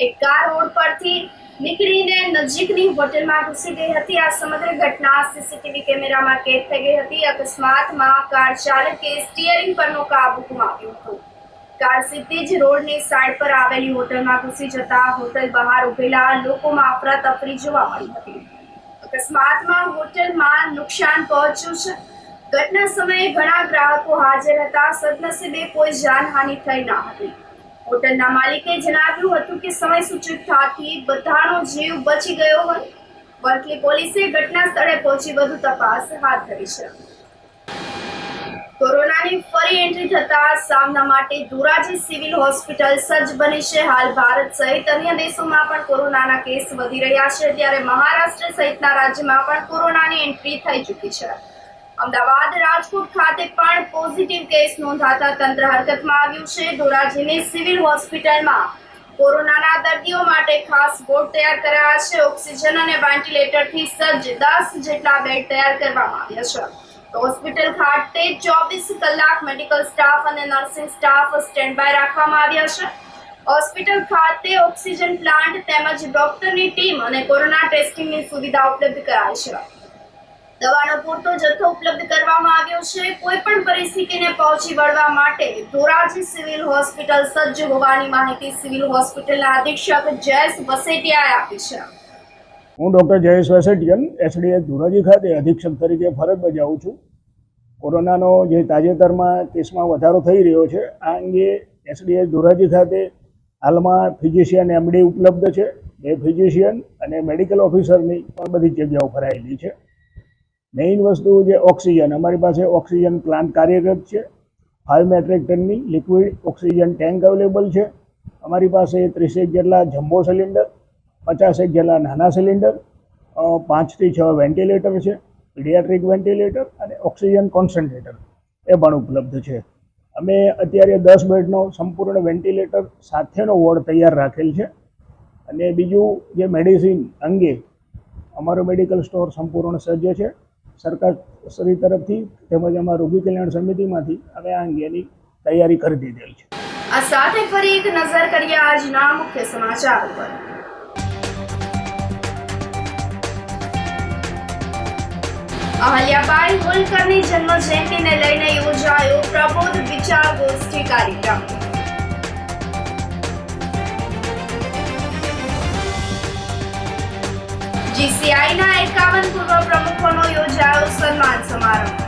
એક કાર રોડ પરથી નીકળીને નજીકની હોટેલમાં ઘૂસી ગઈ હતી. આ સમગ્ર ઘટના સીસીટીવી કેમેરામાં કેદ થઈ ગઈ હતી. અકસ્માતમાં કાર ચાલકે સ્ટીયરિંગ પરનો કાબુ ગુમાવ્યો હતો. કાર સીધી જ રોડની સાઈડ પર આવેલી હોટલમાં ઘૂસી જતા હોટલ બહાર ઉભેલા લોકોમાં અફરાતફરી જોવા મળી હતી. અકસ્માતમાં હોટલમાં નુકસાન પહોંચ્યું છે. ઘટના સમયે ઘણા ગ્રાહકો હાજર હતા. સદનસીબે કોઈ જાનહાનિ થઈ ન હતી. હોટલના માલિકે જણાવ્યું હતું કે સમય સૂચિત થવાથી બધાનો જીવ બચી ગયો હોય. વરખલી પોલીસે ઘટના સ્થળે પહોંચી વધુ તપાસ હાથ ધરી છે. કોરોનાની ફરી એન્ટ્રી થતા સામના માટે ધોરાજી સિવિલ હોસ્પિટલ સજ્જ બની છે. હાલ ભારત સહિત અન્ય દેશોમાં પણ કોરોનાના કેસ વધી રહ્યા છે, ત્યારે મહારાષ્ટ્ર સહિતના રાજ્યમાં પણ કોરોનાની એન્ટ્રી થઈ ચૂકી છે. અમદાવાદ, રાજકોટ ખાતે પણ પોઝિટિવ કેસ નોંધાતા તંત્ર હરકતમાં આવ્યું છે. ધોરાજીની સિવિલ હોસ્પિટલમાં કોરોનાના દર્દીઓ માટે ખાસ બોર્ડ તૈયાર કરાયા છે. ઓક્સિજન અને વેન્ટિલેટરથી સજ્જ 10 જેટલા બેડ તૈયાર કરવામાં આવ્યા છે. હોસ્પિટલ ખાતે 24 કલાક મેડિકલ સ્ટાફ અને નર્સિંગ સ્ટાફ સ્ટેન્ડ બાય રાખવામાં આવ્યા છે. હોસ્પિટલ ખાતે ઓક્સિજન પ્લાન્ટ તેમજ ડોક્ટરની ટીમ અને કોરોના ટેસ્ટિંગની સુવિધા ઉપલબ્ધ કરાઈ છે. દવાનો પૂરતો જથ્થો ઉપલબ્ધ કરવામાં આવ્યો છે. કોઈ પણ પરિસ્થિતિને પહોંચી વળવા માટે ધોરાજી સિવિલ હોસ્પિટલ સજ્જ હોવાની માહિતી સિવિલ હોસ્પિટલના અધિક્ષક જયેશ વસેટિયાએ આપી છે. હું ડૉક્ટર જયેશ વસેટિયન એસડીએચ ધોરાજી ખાતે અધિક્ષક તરીકે ફરજ બજાવું છું. કોરોનાનો જે તાજેતરમાં કેસમાં વધારો થઈ રહ્યો છે, આ અંગે એસડીએચ ધોરાજી ખાતે હાલમાં ફિઝિશિયન એમડી ઉપલબ્ધ છે. એ ફિઝિશિયન અને મેડિકલ ઓફિસરની પણ બધી જગ્યાઓ ભરાયેલી છે. મેઇન વસ્તુ જે ઓક્સિજન, અમારી પાસે ઓક્સિજન પ્લાન્ટ કાર્યરત છે. 5 મેટ્રિક ટનની લિક્વિડ ઓક્સિજન ટેન્ક અવેલેબલ છે. અમારી પાસે 30 જેટલા જમ્બો સિલિન્ડર, 50 જેટલા નાના સિલિન્ડર, 5 થી 6 વેન્ટિલેટર છે, પીડિયાટ્રિક વેન્ટિલેટર અને ઓક્સિજન કોન્સન્ટ્રેટર એ પણ ઉપલબ્ધ છે. અમે અત્યારે 10 બેડનો સંપૂર્ણ વેન્ટિલેટર સાથેનો વોર્ડ તૈયાર રાખેલ છે. અને બીજું જે મેડિસિન અંગે અમારો મેડિકલ સ્ટોર સંપૂર્ણ સજ્જ છે. સરકારશ્રી તરફથી તેમજ અમારા રોગી કલ્યાણ સમિતિમાંથી અમે આ અંગેની તૈયારી કરી દીધેલ છે. આ સાથે ફરી એક નજર કરીએ આજના મુખ્ય સમાચાર પર. અહલ્યાબાઈ હોલકરની જન્મ જયંતિને લઈને યોજાયો પ્રબોધ વિચાર ગોષ્ઠી કાર્યક્રમ. જીસીઆઈના 51 પૂર્વ પ્રમુખોનો યોજાયો સન્માન સમારંભ.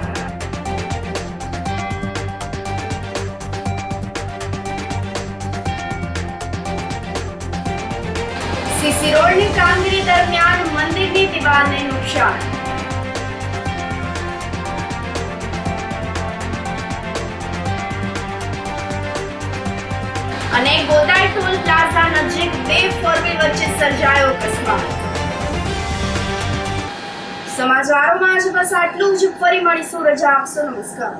સીસી રોડની કામગીરી દરમિયાન મંદિરની દિવાલને નુકસાન. અને ગોદાઈ ટોલ પ્લાઝા નજીક 2 ફોરવ્હીલ વચ્ચે સર્જાયો અકસ્માત. સમાચારોમાં આજે બસ આટલું જ. ફરી મળીશું. રજા આપશો. નમસ્કાર.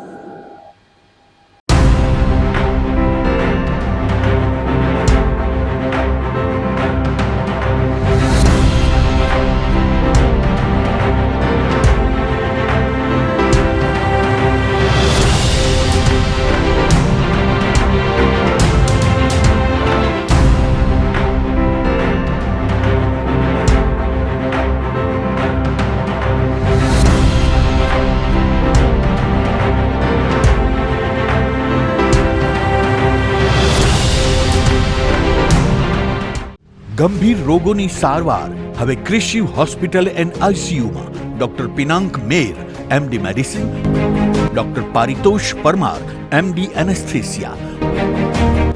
ગંભીર રોગોની સારવાર હવે ક્રિશિવ હોસ્પિટલ એન્ડ આઈસીયુમાં doctor Pinank Mer, MD medicine, doctor Paritosh Parmar, MD anaesthesia,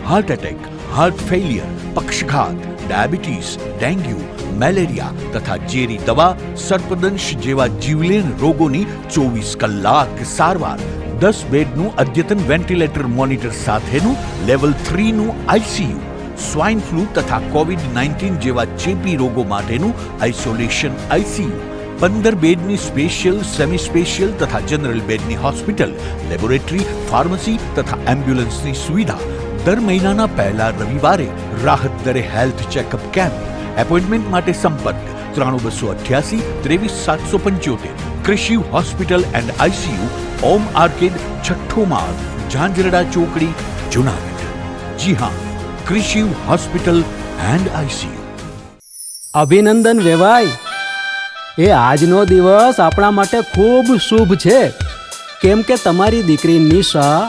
heart attack, heart failure, પક્ષઘાત, ડાયાબિટીસ, ડેન્ગ્યુ, મેલેરિયા તથા ઝેરી દવા, સર્પદંશ જેવા જીવલેણ રોગોની 24 કલાક સારવાર, 10 બેડનું અદ્યતન વેન્ટિલેટર મોનિટર સાથેનું લેવલ 3નું આઈસીયુ, સ્વાઇન ફ્લૂ તથા કોવિડ-19 જેવા ચેપી રોગો માટેનું આઇસોલેશન આઈસીયુ, 15 બેડની સ્પેશિયલ, સેમી સ્પેશિયલ તથા જનરલ બેડની હોસ્પિટલ, લેબોરેટરી, ફાર્મસી તથા એમ્બ્યુલન્સની સુવિધા, દર મહિનાના પહેલા રવિવારે રાહત દરે હેલ્થ ચેકઅપ કેમ્પ. એપોઇન્ટમેન્ટ માટે સંપર્ક 9288 23775. કૃષિ hospital and ICU, Om arcade, છઠ્ઠો માળ, ઝાંઝરડા ચોકડી, જુનાગઢ. જી હા, કૃષિ હોસ્પિટલ એન્ડ આઈસીયુ. અભિનંદન વેવાય. એ આજનો દિવસ આપણા માટે ખૂબ શુભ છે, કેમ કે તમારી દીકરી નિશા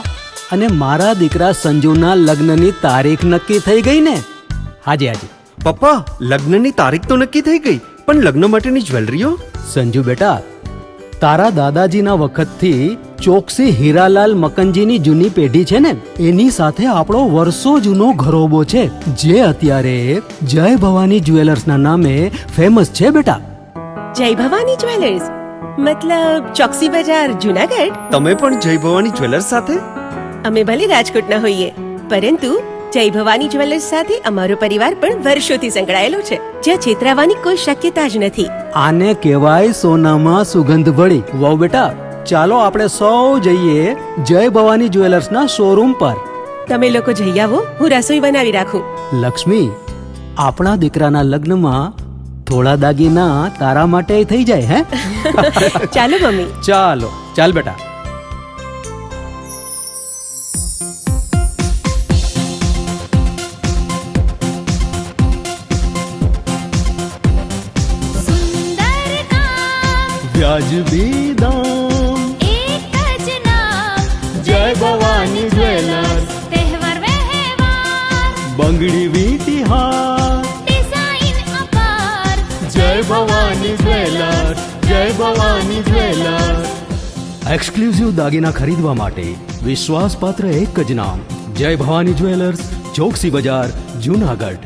અને મારા દીકરા સંજુના લગ્નની તારીખ નક્કી થઈ ગઈ ને. હાજી હાજી પપ્પા, લગ્નની તારીખ તો નક્કી થઈ ગઈ, પણ લગ્ન માટેની જ્વેલરીઓ? સંજુ બેટા, તારા દાદાજીના વખતથી ચોકસી હીરાલાલ મકનજીની જૂની પેઢી છે ને, એની સાથે આપણો વર્ષો જૂનો ઘરોબો છે, જે અત્યારે જય ભવાની જ્વેલર્સના નામે ફેમસ છે બેટા. જય ભવાની જ્વેલર્સ મતલબ ચોકસી બજાર, જુનાગઢ? તમે પણ જય ભવાની જ્વેલર્સ સાથે? અમે ભલે રાજકોટના હોઈએ, પરંતુ જય ભવાની જ્વેલર્સ સાથે અમારો પરિવાર પણ વર્ષોથી સંકળાયેલો છે, જ્યાં છેતરાવાની કોઈ શક્યતા જ નથી. આને કહેવાય સોનામાં સુગંધ ભળી. વહુ બેટા, ચાલો આપણે સૌ જઈએ જય ભવાની જ્વેલર્સના શોરૂમ પર. તમે લોકો જઈ આવો, હું રસોઈ બનાવી રાખું. લક્ષ્મી, આપણા દીકરાના લગ્નમાં થોડા દાગીના તારા માટે થઈ જાય. હે ચાલો મમ્મી. ચાલો ચાલ બેટા. વ્યાજબી દામ, એક જ નામ, જય ભવાની જ્વેલર્સ. તહેવાર વ્યવહાર, બંગડી વીટી હાર, ડિઝાઇન અપાર, જય ભવાની જ્વેલર્સ, જય ભવાની જ્વેલર્સ. એક્સક્લુઝિવ દાગીના ખરીદવા માટે વિશ્વાસપાત્ર એક જ નામ, જય ભવાની જ્વેલર્સ, ચોકસી બજાર, જુનાગઢ.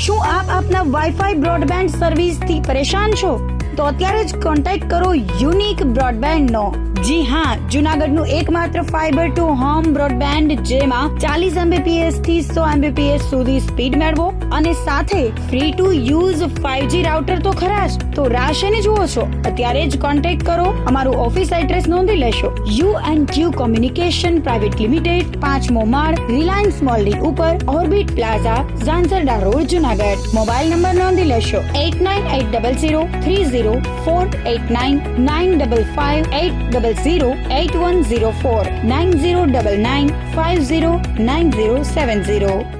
શું આપ આપના વાઈફાઈ બ્રોડબેન્ડ સર્વિસથી પરેશાન છો? તો અત્યારે જ કોન્ટેક્ટ કરો યુનિક બ્રોડબેન્ડ નો. જી હા, જુનાગઢનું એકમાત્ર ફાઈબર ટુ હોમ બ્રોડબેન્ડ, જેમાં 40 Mbps થી 100 Mbps સુધી સ્પીડ મેળવો અને સાથે free to use 5G router તો ખરા જ. તો રાહ શેની જુઓ છો? અત્યારે જ કોન્ટેક્ટ કરો. અમારું ઓફિસ એડ્રેસ નોંધી લેશો. U&Q કોમ્યુનિકેશન પ્રાઇવેટ લિમિટેડ, 5મો માળ, રિલાયન્સ મોલની ઉપર, orbit plaza, Zanzarda road, Junagadh. Mobile number નોંધી લેશો 8980030489 955 800 8104 9099 509070.